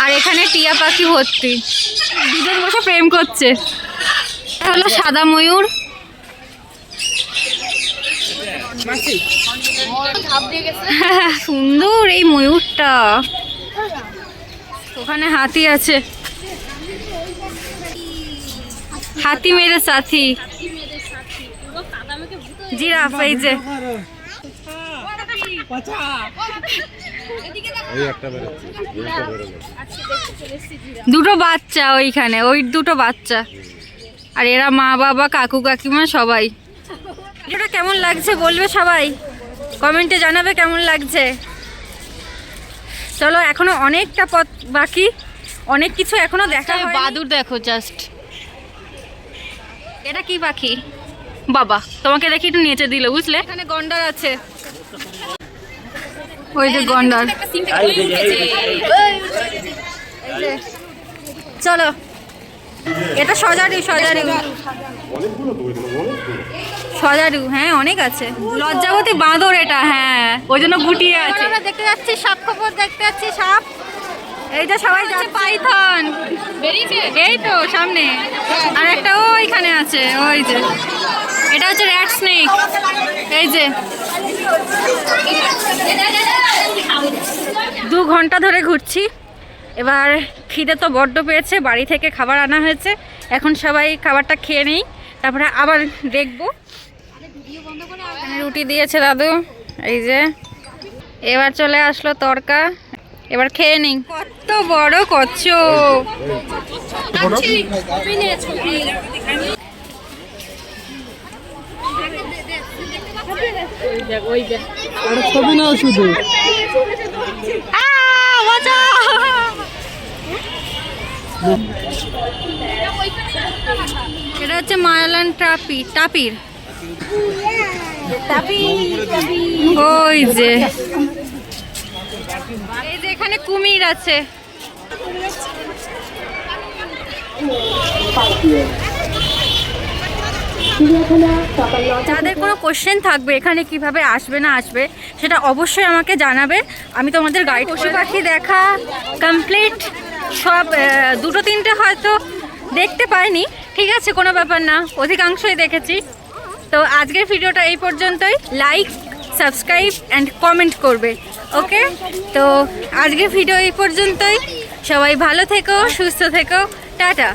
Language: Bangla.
আর এখানে টিয়া পাখি ভর্তি, দুজন বসে প্রেম করছে। এটা হলো সাদা ময়ূর। সুন্দর এই ময়ূরটা। ওখানে হাতি আছে, হাতি মেরে সাথী, জিরাফ। এই যে দুটো বাচ্চা ওইখানে, ওই দুটো বাচ্চা। আর এরা মা বাবা কাকু কাকিমা সবাই। এটা কেমন লাগছে বলবে সবাই, কমেন্টে জানাবে কেমন লাগছে। চলো, এখনো অনেকটা পথ বাকি, অনেক কিছু এখনো দেখা হয়নি। বাদুড় দেখো জাস্ট। এটা কি পাখি বাবা, তোমাকে দেখি একটু নিচে দিল, বুঝলে। এখানে গন্ডার আছে, ওই যে গন্ডার। চলো, এটা সজারু, সজারু, সজারু। হ্যাঁ, অনেক আছে। লজ্জাবতী বাঁদর এটা, হ্যাঁ, ওই জন্য গুটিয়ে আছে। আমরা দেখতে যাচ্ছি সাপ খবর, দেখতে যাচ্ছি সাপ। এই যে সবাই যাচ্ছে। পাইথন এই তো সামনে, আর একটা ওইখানে আছে, ওই যে এটা হচ্ছে র্যাট স্নেক। এই যে 2 ঘন্টা ধরে ঘুরছি। এবার খিদে তো বড্ড পেয়েছে, বাড়ি থেকে খাবার আনা হয়েছে। এখন সবাই খাবারটা খেয়ে নেই, তারপরে আবার দেখবো। এখানে রুটি দিয়েছে দাদু, এই যে। এবার চলে আসলো তরকা, এবার খেয়ে নিই। কত বড় কচ্ছপ! এটা হচ্ছে মায়ালান টাপির। ওই যে, এই যে এখানে কুমির আছে। যাদের কোনো কোশ্চেন থাকবে এখানে কিভাবে আসবে না আসবে, সেটা অবশ্যই আমাকে জানাবে, আমি তোমাদের গাইড। পশু পাখি দেখা কমপ্লিট সব। 2-3টে হয়তো দেখতে পাইনি, ঠিক আছে, কোনো ব্যাপার না, অধিকাংশই দেখেছি। তো আজকের ভিডিওটা এই পর্যন্তই। লাইক, সাবস্ক্রাইব অ্যান্ড কমেন্ট করবে, ওকে? তো আজকের ভিডিও এই পর্যন্তই। সবাই ভালো থেকো, সুস্থ থেকো, টাটা।